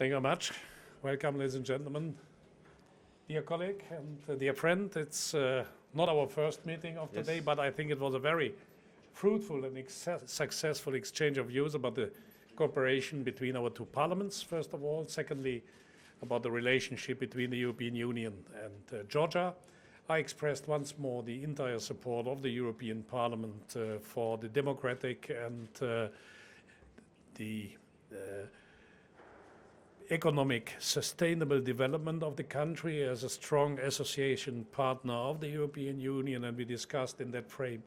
Thank you very much. Welcome, ladies and gentlemen. Dear colleague and dear friend, it's not our first meeting of today, but I think it was a very fruitful and successful exchange of views about the cooperation between our two parliaments, first of all. Secondly, about the relationship between the European Union and Georgia. I expressed once more the entire support of the European Parliament for the democratic and the economic sustainable development of the country as a strong association partner of the European Union, and we discussed in that frame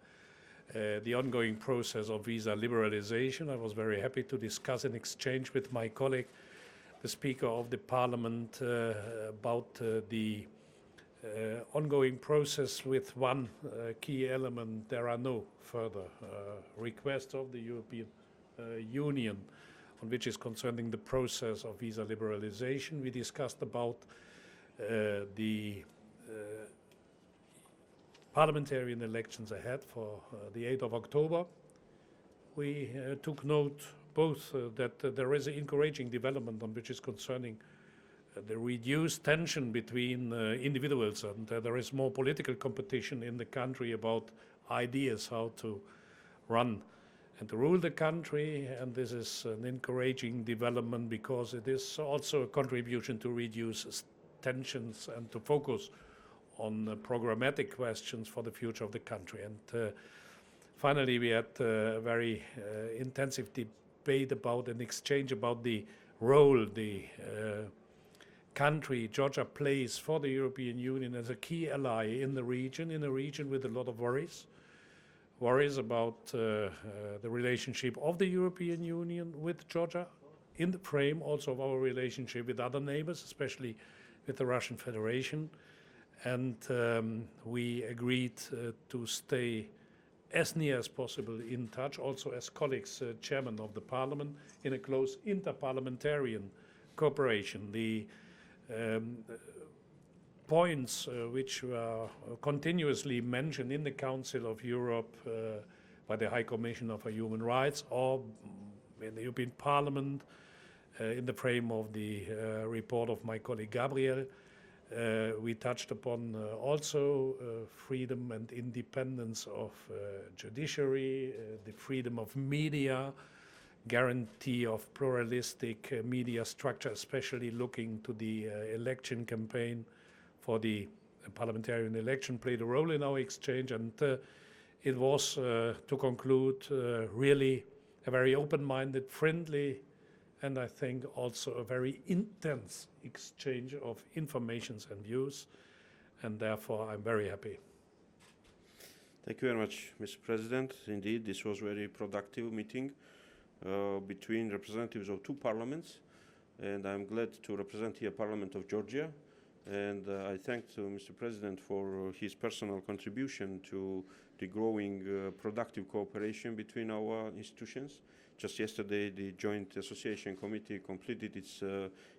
the ongoing process of visa liberalization. I was very happy to discuss and exchange with my colleague, the Speaker of the Parliament, about the ongoing process with one key element. There are no further requests of the European Union on which is concerning the process of visa liberalization. We discussed about the parliamentarian elections ahead for the 8th of October. We took note both that there is an encouraging development on which is concerning the reduced tension between individuals, and there is more political competition in the country about ideas how to run and to rule the country, and this is an encouraging development because it is also a contribution to reduce tensions and to focus on programmatic questions for the future of the country. And finally, we had a very intensive debate about an exchange about the role the country, Georgia, plays for the European Union as a key ally in a region with a lot of worries about the relationship of the European Union with Georgia, in the frame also of our relationship with other neighbors, especially with the Russian Federation. And we agreed to stay as near as possible in touch, also as colleagues, chairman of the parliament, in a close interparliamentarian cooperation. The points which were continuously mentioned in the Council of Europe by the High Commissioner for Human Rights or in the European Parliament in the frame of the report of my colleague Gabriel. We touched upon also freedom and independence of judiciary, the freedom of media, guarantee of pluralistic media structure, especially looking to the election campaign for the parliamentarian election, played a role in our exchange. And it was, to conclude, really a very open-minded, friendly, and I think also a very intense exchange of informations and views. And therefore, I'm very happy. Thank you very much, Mr. President. Indeed, this was a very productive meeting between representatives of two parliaments. And I'm glad to represent here Parliament of Georgia. And I thank Mr. President for his personal contribution to the growing productive cooperation between our institutions. Just yesterday, the Joint Association Committee completed its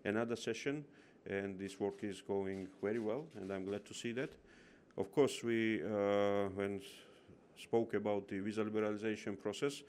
another session, and this work is going very well, and I'm glad to see that. Of course, we when spoke about the visa liberalization process,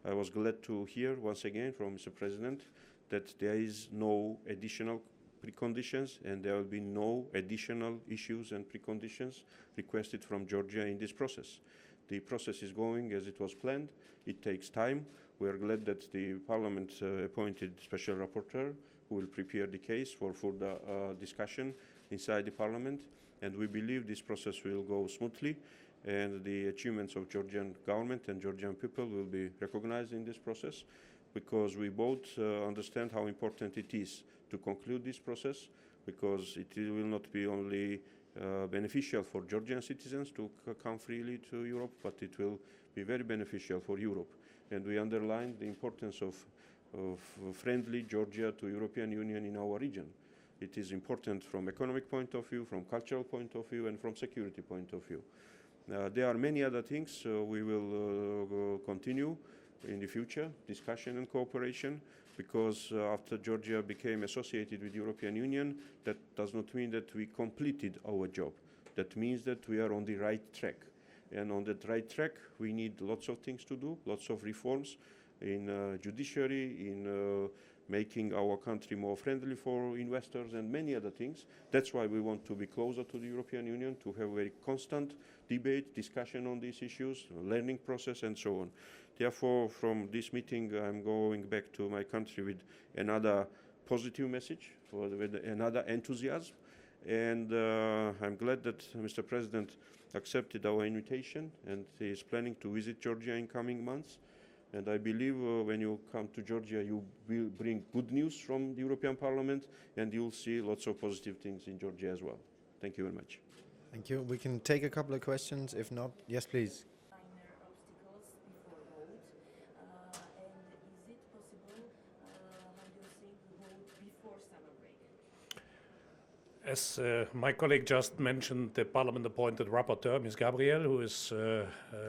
I was glad to hear once again from Mr. President that there is no additional preconditions and there will be no additional issues and preconditions requested from Georgia in this process. The process is going as it was planned. It takes time. We are glad that the Parliament appointed special rapporteur who will prepare the case for further discussion inside the Parliament, and we believe this process will go smoothly and the achievements of Georgian government and Georgian people will be recognized in this process, because we both understand how important it is to conclude this process, because it will not be only beneficial for Georgian citizens to come freely to Europe, but it will be very beneficial for Europe. And we underline the importance of friendly Georgia to European Union in our region. It is important from economic point of view, from cultural point of view, and from security point of view. There are many other things we will continue in the future, discussion and cooperation, because after Georgia became associated with the European Union, that does not mean that we completed our job. That means that we are on the right track. And on that right track, we need lots of things to do, lots of reforms in judiciary, in making our country more friendly for investors and many other things. That's why we want to be closer to the European Union, to have a very constant debate, discussion on these issues, learning process and so on. Therefore, from this meeting, I'm going back to my country with another positive message, with another enthusiasm. And I'm glad that Mr. President accepted our invitation and he is planning to visit Georgia in coming months. And I believe when you come to Georgia, you will bring good news from the European Parliament and you'll see lots of positive things in Georgia as well. Thank you very much. Thank you. We can take a couple of questions. If not, yes, please. Minor obstacles before vote. And is it possible, how do you think, vote before summer break? As my colleague just mentioned, the Parliament-appointed rapporteur, Ms. Gabriel, who is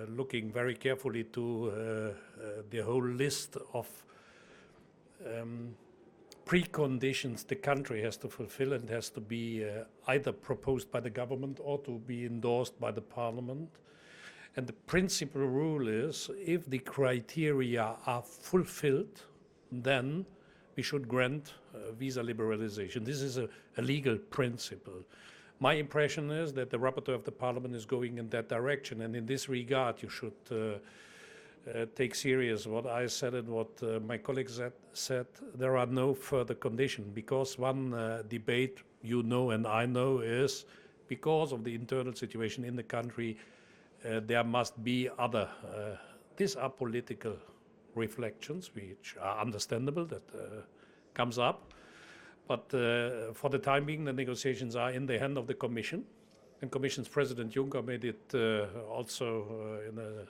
looking very carefully to the whole list of preconditions the country has to fulfill and has to be either proposed by the government or to be endorsed by the Parliament. And the principal rule is, if the criteria are fulfilled, then we should grant visa liberalization. This is a legal principle. My impression is that the rapporteur of the Parliament is going in that direction, and in this regard you should take serious what I said and what my colleagues said. There are no further conditions, because one debate you know and I know is, because of the internal situation in the country, there must be other. These are political reflections, which are understandable, that comes up. But for the time being, the negotiations are in the hand of the Commission. And Commission's President Juncker made it also in a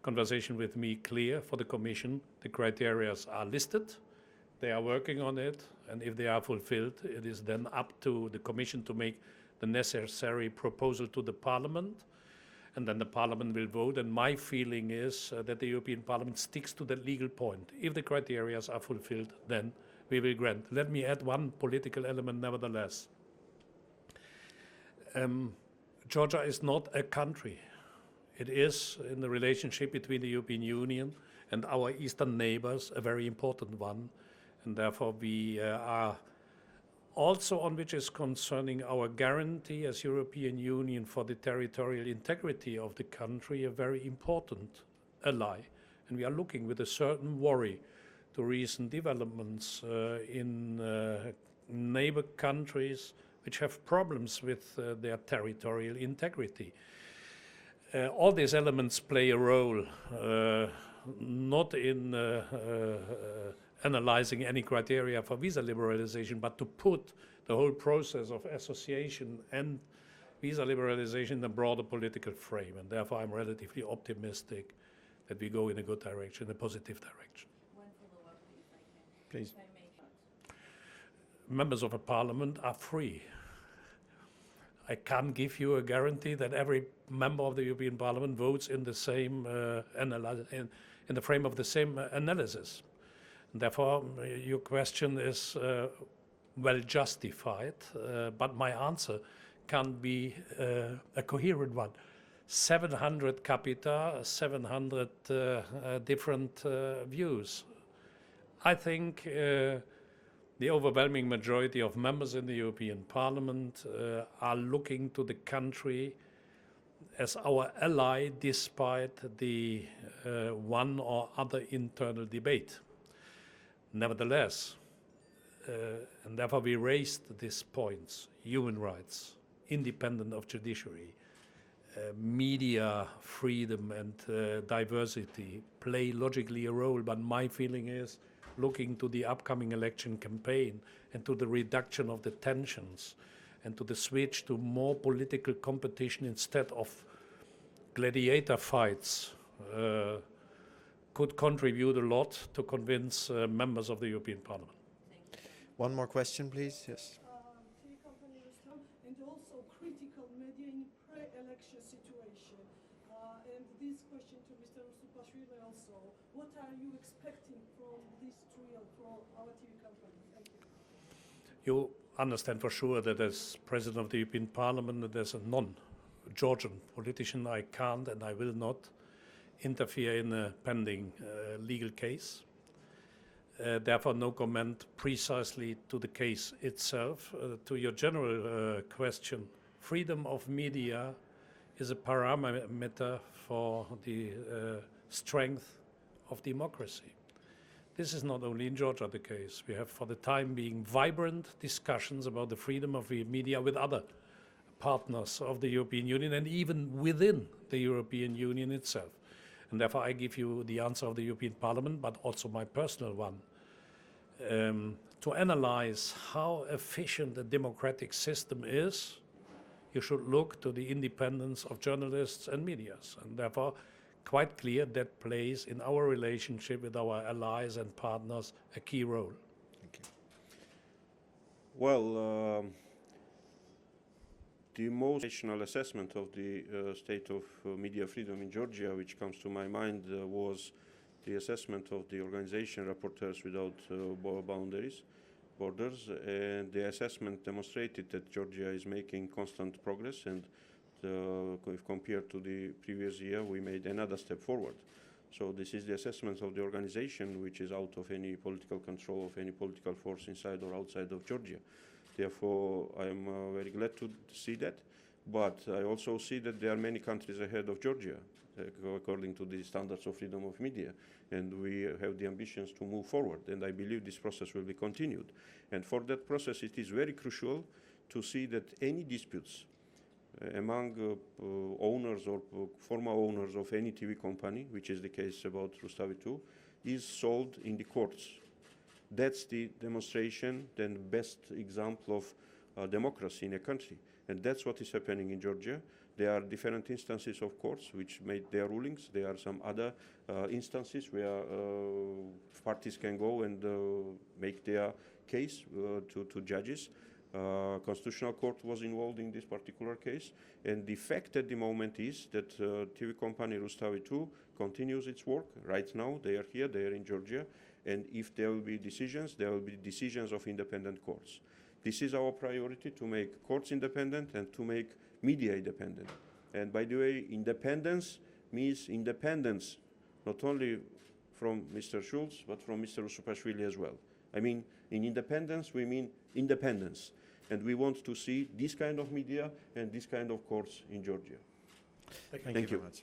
conversation with me clear. For the Commission, the criteria are listed. They are working on it. And if they are fulfilled, it is then up to the Commission to make the necessary proposal to the Parliament. And then the Parliament will vote. And my feeling is that the European Parliament sticks to the legal point. If the criteria are fulfilled, then we will grant. Let me add one political element nevertheless. Georgia is not a country. It is, in the relationship between the European Union and our eastern neighbors, a very important one. And therefore we are also, on which is concerning our guarantee as European Union for the territorial integrity of the country, a very important ally. And we are looking with a certain worry to recent developments in neighbor countries which have problems with their territorial integrity. All these elements play a role, not in analyzing any criteria for visa liberalization, but to put the whole process of association and visa liberalization in a broader political frame. And therefore, I'm relatively optimistic that we go in a good direction, a positive direction. One follow-up, if I can. Please. If I may. Members of a parliament are free. I can't give you a guarantee that every member of the European Parliament votes in the same in the frame of the same analysis. And therefore, your question is well justified, but my answer can't be a coherent one. 700 capita, 700 different views. I think the overwhelming majority of members in the European Parliament are looking to the country as our ally, despite the one or other internal debate. Nevertheless, and therefore we raised these points: human rights, independence of judiciary, media freedom and diversity play logically a role, but my feeling is, looking to the upcoming election campaign and to the reduction of the tensions and to the switch to more political competition instead of gladiator fights, could contribute a lot to convince members of the European Parliament. One more question, please. Yes. And also critical media in pre-election situation. And this question to Mr. Usufashvili also. What are you expecting from this trial from our TV company? Thank you. You understand for sure that as President of the European Parliament, that as a non-Georgian politician, I can't and I will not interfere in a pending legal case. Therefore, no comment precisely to the case itself. To your general question, freedom of media is a parameter for the strength of democracy. This is not only in Georgia the case. We have, for the time being, vibrant discussions about the freedom of the media with other partners of the European Union and even within the European Union itself. And therefore, I give you the answer of the European Parliament, but also my personal one. To analyze how efficient a democratic system is, you should look to the independence of journalists and media. And therefore, quite clear that plays in our relationship with our allies and partners a key role. Thank you. Well, the most rational assessment of the state of media freedom in Georgia, which comes to my mind, was the assessment of the organization Reporters Without Borders, and the assessment demonstrated that Georgia is making constant progress, and if compared to the previous year, we made another step forward. So this is the assessment of the organization, which is out of any political control of any political force inside or outside of Georgia. Therefore, I am very glad to see that. But I also see that there are many countries ahead of Georgia, according to the standards of freedom of media. And we have the ambitions to move forward. And I believe this process will be continued. And for that process, it is very crucial to see that any disputes among owners or former owners of any TV company, which is the case about Rustavi 2, is solved in the courts. That's the demonstration, then best example of democracy in a country. And that's what is happening in Georgia. There are different instances of courts which made their rulings. There are some other instances where parties can go and make their case to judges. Constitutional Court was involved in this particular case, and the fact at the moment is that TV company Rustavi 2 continues its work. Right now, they are here, they are in Georgia, and if there will be decisions, there will be decisions of independent courts. This is our priority, to make courts independent and to make media independent. And by the way, independence means independence, not only from Mr. Shultz, but from Mr. Usufashvili as well. I mean, in independence, we mean independence. And we want to see this kind of media and this kind of courts in Georgia. Thank you very much.